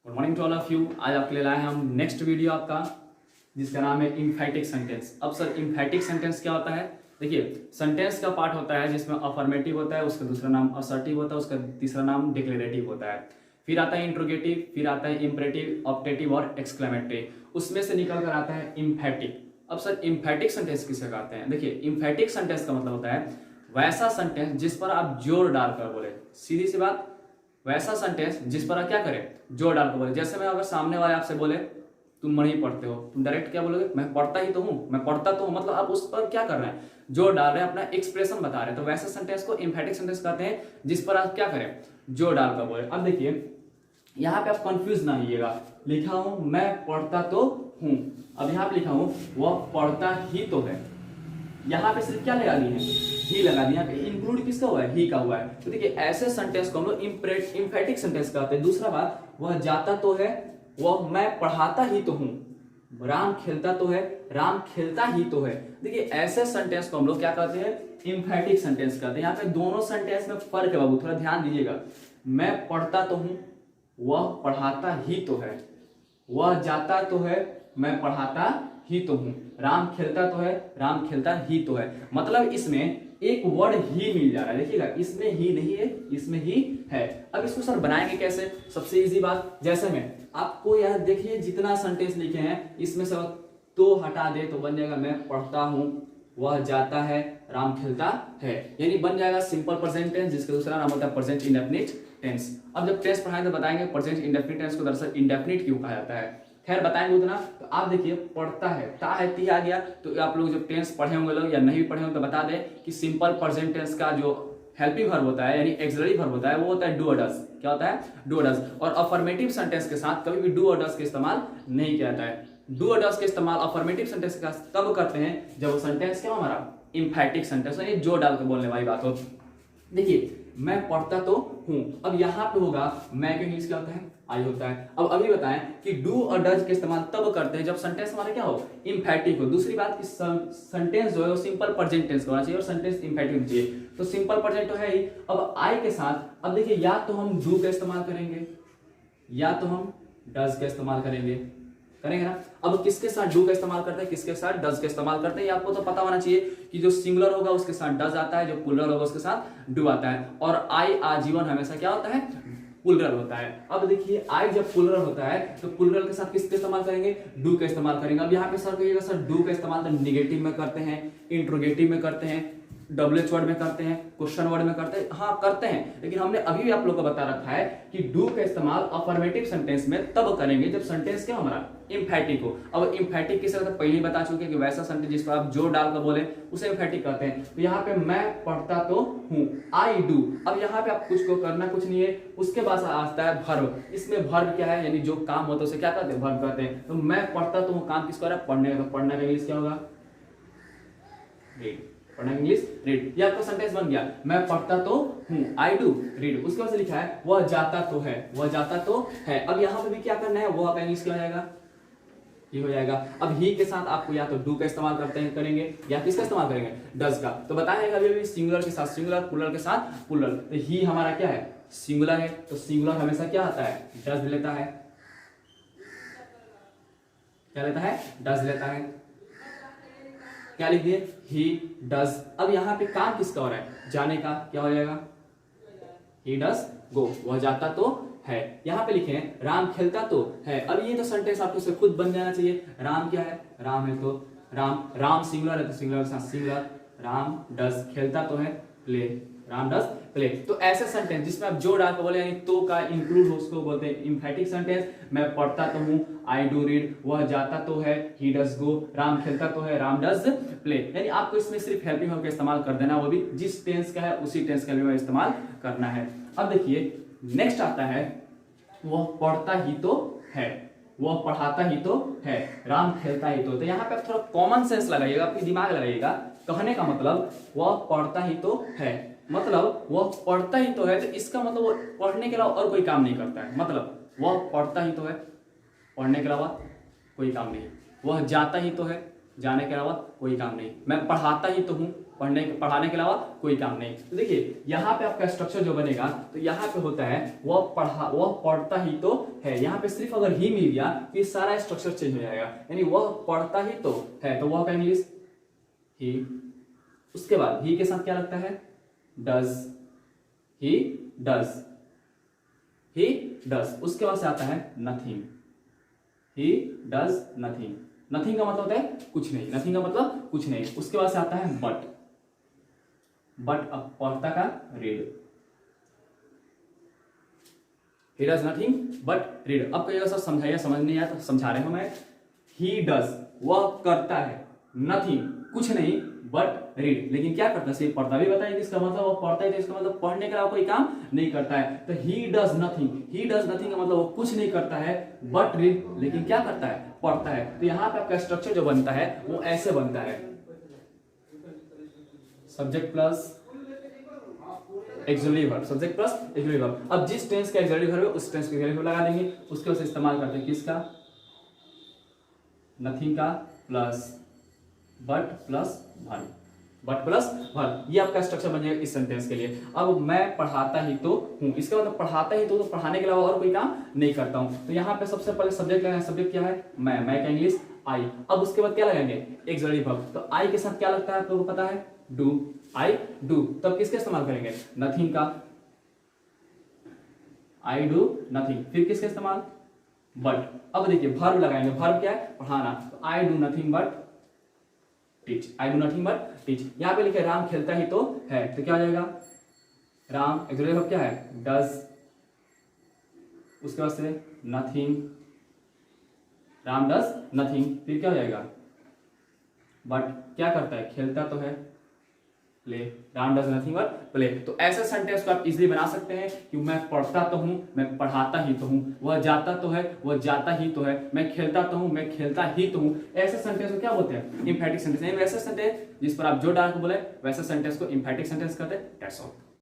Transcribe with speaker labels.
Speaker 1: Good morning to all of you. आज आपके लिए लाए हैं हम नेक्स्ट वीडियो आपका, जिसका नाम है इम्फेटिक सेंटेंस। अब सर इम्फेटिक सेंटेंस क्या होता है? देखिए, सेंटेंस का पार्ट होता है जिसमें अफर्मेटिव होता है, उसका दूसरा नाम असर्टिव होता है, उसका तीसरा नाम डिक्लेरेटिव होता है, फिर आता है इंट्रोगेटिव, फिर आता है इम्परेटिव, ऑप्टेटिव और एक्सक्लेमेटरी। उसमें से निकल कर आता है इम्फेटिक। अब सर इम्फेटिक सेंटेंस किसे कहते हैं? देखिए, इम्फेटिक सेंटेंस का मतलब होता है वैसा सेंटेंस जिस पर आप जोर डालकर बोले। सीधी सी बात, वैसा सेंटेंस जिस पर आप क्या करें, जोर डालकर बोले। जैसे मैं अगर सामने वाले आपसे बोले तुम नहीं पढ़ते हो, तुम डायरेक्ट क्या बोलोगे? मैं पढ़ता ही तो हूँ, मैं पढ़ता तो हूँ। मतलब आप उस पर क्या कर रहे हैं, जोर डाल रहे हैं, अपना एक्सप्रेशन बता रहे हैं। तो वैसे सेंटेंस को इम्फेटिक सेंटेंस कहते हैं जिस पर आप क्या करें, जोर डालकर बोले। अब देखिए, यहाँ पे आप कंफ्यूज ना होइएगा। लिखा हूं मैं पढ़ता तो हूँ, अब यहाँ पे लिखा हूं वह पढ़ता ही तो है। यहाँ पे सिर्फ क्या लगा दी है, ही लगा दी। यहाँ पे इंक्लूड किसका हुआ है, ही का हुआ है। तो देखिए, ऐसे सेंटेंस को हम लोग इम्फेटिक सेंटेंस कहते हैं। दूसरा बात, वह जाता तो है, वह मैं पढ़ाता ही तो हूँ। राम खेलता तो है, राम खेलता ही तो है। देखिए, ऐसे सेंटेंस को हम लोग क्या कहते हैं, इम्फेटिक सेंटेंस कहते हैं। यहाँ पे दोनों सेंटेंस में फर्क है बाबू, थोड़ा ध्यान दीजिएगा। मैं पढ़ता तो हूँ, वह पढ़ाता ही तो है। वह जाता तो है, मैं पढ़ाता ही तो हूं। राम खेलता तो है, राम खेलता ही तो है। मतलब इसमें एक वर्ड ही मिल जा रहा है। देखिएगा, इसमें ही नहीं है, इसमें ही है। अब इसको सर बनाएंगे कैसे? सबसे इजी बात, जैसे में आपको यह देखिए जितना सेंटेंस लिखे हैं इसमें से तो हटा दे तो बन जाएगा मैं पढ़ता हूं, वह जाता है, राम खेलता है। यानी बन जाएगा सिंपल प्रेजेंट टेंस, जिसका दूसरा नाम होता है प्रेजेंट इंडेफिनिट टेंस। अब जब टेंस पढ़ाएंगे तो बताएंगे प्रेजेंट इंडेफिनिट टेंस को दरअसल इंडेफिनिट क्यों कहा जाता है। खैर बताएंगे उतना। तो आप देखिए, पढ़ता है, ता है, ती आ गया। तो आप लोग जब टेंस पढ़े होंगे लोग या नहीं पढ़े होंगे तो बता दें कि सिंपल प्रेजेंट टेंस का जो हेल्पिंग वर्ब होता है, यानी एक्सिलरी वर्ब होता है, वो होता है डू और डज। क्या होता है? डू और डज। और अफर्मेटिव सेंटेंस के साथ कभी भी डू और डज का इस्तेमाल नहीं किया जाता है। डू और डज का इस्तेमाल अफर्मेटिव सेंटेंस का तब करते हैं जब वो सेंटेंस क्या हमारा इम्फेटिक सेंटेंस, यानी जोर डाल के बोलने वाली बात हो। देखिए, मैं पढ़ता तो हूं। अब यहाँ पे होगा मैं के इंग्लिश क्या होता है, आई होता है। अब अभी बताएं कि डू और डज के इस्तेमाल तब करते हैं जब सेंटेंस हमारा क्या हो, इम्फेटिक हो। दूसरी बात कि सेंटेंस जो है वो सिंपल प्रेजेंट टेंस होना चाहिए और सेंटेंस इम्फेटिक होना चाहिए। तो सिंपल प्रेजेंट तो है ही। अब आई के साथ अब देखिए, या तो हम डू का इस्तेमाल करेंगे या तो हम डज का इस्तेमाल करेंगे ना। अब किसके साथ डू का इस्तेमाल करते हैं, किसके साथ डज का इस्तेमाल करते हैं, ये आपको तो पता होना चाहिए कि जो सिंगुलर होगा उसके साथ डज आता है, जो प्लुरल होगा उसके साथ डू आता है। और आई आजीवन हमेशा क्या होता है, प्लुरल होता है। अब देखिए, आई जब प्लुरल होता है तो प्लुरल के साथ किसका इस्तेमाल करेंगे, डू का इस्तेमाल करेंगे। अब यहाँ पे सर कहिएगा सर डू का इस्तेमाल तो निगेटिव में करते हैं, इंट्रोगेटिव में करते हैं, डब्ल्यूएच वर्ड में करते हैं, क्वेश्चन वर्ड में करते हैं। हाँ करते हैं, लेकिन हमने अभी भी आप लोग को बता रखा है कि डू का इस्तेमाल अफर्मेटिव सेंटेंस में तब करेंगे जब सेंटेंस क्या हमारा इम्फेटिक हो। अब इम्फेटिक किस तरह पहले ही बता चुके कि वैसा सेंटेंस जिस पर आप जोर डालकर बोले उसे इम्फेटिक कहते हैं। तो यहाँ पे मैं पढ़ता तो हूँ, आई डू। अब यहाँ पे आप कुछ को करना कुछ नहीं है, उसके बाद आता है वर्ब। इसमें वर्ब क्या है, यानी जो काम होता है उसे क्या कहते हैं, वर्ब कहते हैं। तो मैं पढ़ता तो हूँ, काम किसको आ रहा है, पढ़ने का। पढ़ने का इंग्लिश क्या होगा, रीड। पढ़ना इंग्लिश रीड। ये आपका सेंटेंस बन गया, मैं पढ़ता तो हूं, आई डू रीड। उसके बाद से लिखा है वह जाता तो है, वह जाता तो है। अब यहाँ पे भी क्या करना है, वो आपका इंग्लिश क्या हो जाएगा, ये हो जाएगा। अब ही के साथ आपको या तो डू का इस्तेमाल करेंगे या किसका इस्तेमाल करेंगे, डज का। तो बताएगा अभी सिंगुलर के साथ सिंगुलर, प्लुरल के साथ प्लुरल। तो ही हमारा क्या है, सिंगुलर है, तो सिंगुलर हमेशा क्या आता है, डज लेता है। क्या लेता है, डज लेता है। क्या लिख दिए, ही डज। अब यहाँ पे काम किसका हो रहा है, जाने का। क्या हो जाएगा, ही डज गो, वह जाता तो है। यहाँ पे लिखे हैं राम खेलता तो है। अब ये तो सेंटेंस आपको से खुद बन जाना चाहिए। राम क्या है, राम है तो राम, राम सिंगुलर है तो सिंगुलर के साथ सिंगुलर। राम डज, खेलता तो है, प्ले, राम डज प्ले। तो ऐसे सेंटेंस जिसमें आप जोड़ डाल के बोले, यानी तो का इंक्लूड हो, उसको बोलते हैं इम्फेटिक सेंटेंस। मैं पढ़ता तो हूँ, आई डू रीड। वह जाता तो है, ही डज गो। राम खेलता तो है, राम डज प्ले। यानी आपको इसमें सिर्फ हेल्पिंग वर्ब का इस्तेमाल कर देना, वो भी जिस टेंस का है उसी टेंस का भी इस्तेमाल करना है। अब देखिए नेक्स्ट आता है वह पढ़ता ही तो है, वह पढ़ाता ही तो है, राम खेलता ही तो यहाँ पे आप थोड़ा कॉमन सेंस लगाइएगा, अपनी दिमाग लगाइएगा। कहने का मतलब वह पढ़ता ही तो है, मतलब वह पढ़ता ही तो है, तो इसका मतलब वो पढ़ने के अलावा और कोई काम नहीं करता है। मतलब वह पढ़ता ही तो है, पढ़ने के अलावा कोई काम नहीं। वह जाता ही तो है, जाने के अलावा कोई काम नहीं। मैं पढ़ाता ही तो हूँ, पढ़ाने के अलावा कोई काम नहीं। तो देखिए यहाँ पे आपका स्ट्रक्चर जो बनेगा, तो यहाँ पे होता है वह पढ़ता ही तो है। यहाँ पे सिर्फ अगर ही मिल गया तो ये सारा स्ट्रक्चर चेंज हो जाएगा, यानी वह पढ़ता ही तो है, तो वह का इंग्लिश ही। उसके बाद ही के साथ क्या लगता है, does, he does, he does. उसके बाद से आता है nothing, he does nothing. Nothing का मतलब होता है कुछ नहीं, नथिंग का मतलब कुछ नहीं। उसके बाद से आता है बट, बट अब पढ़ता का read, he does nothing but read. अब कहिएगा सर समझाइए, समझ नहीं आया तो समझा रहे हो मैं। ही डज वह करता है, नथिंग कुछ नहीं, बट रीड लेकिन क्या करता है, सिर्फ पढ़ता। भी बताइए इसका मतलब वो पढ़ता है, तो इसका मतलब पढ़ने के अलावा कोई काम नहीं करता है। तो he does nothing, he does nothing का मतलब वो कुछ नहीं करता है, बट रीड लेकिन क्या करता है, पढ़ता है। तो यहाँ पे आपका स्ट्रक्चर जो बनता है वो ऐसे बनता है, subject plus axillary verb, subject plus axillary verb. अब जिस टेंस का एक्सिलरी वर्ब है उस टेंस का एक्सिलरी वर्ब लगा देंगे, उसके वजह से इस्तेमाल करते हैं किसका, नथिंग का plus but plus verb, but plus verb. ये आपका स्ट्रक्चर बन जाएगा इस सेंटेंस के लिए। अब मैं पढ़ाता ही तो हूँ, इसका मतलब पढ़ाता ही तो पढ़ाने के अलावा और कोई काम नहीं करता हूँ। तो यहाँ पे सबसे पहले सब्जेक्ट लगाएंगे, सब्जेक्ट क्या है, मैं का इंग्लिश आई। अब उसके बाद क्या लगाएंगे, एक्सिलरी वर्ब। तो आई के साथ क्या लगता है आप लोगों को पता है, डू, आई डू। तब किसका इस्तेमाल करेंगे, नथिंग का, आई डू नथिंग। फिर किसका इस्तेमाल, बट। अब देखिए वर्ब लगाएंगे, वर्ब क्या है, पढ़ाना। तो I do nothing but teach, I do nothing but teach. यहाँ पे लिखे राम खेलता ही तो है, तो क्या हो जाएगा, राम एक्सिलरी वर्ब क्या है, डज। उसके बाद से नथिंग, राम डज नथिंग। फिर क्या हो जाएगा, बट क्या करता है, खेलता तो है, play, Ram does nothing but play. तो ऐसे सेंटेंस को आप इजीली बना सकते हैं कि मैं पढ़ता तो हूं, मैं पढ़ाता ही तो हूं, वह जाता तो है, वह जाता ही तो है, मैं खेलता तो हूं, मैं खेलता ही तो हूं। ऐसे सेंटेंस को क्या बोलते हैं, इंफैटिक सेंटेंस। वैसे सेंटेंस जिस पर आप जो डाल के बोले वैसे सेंटेंस को इंफैटिक सेंटेंस कहते हैं। That's all.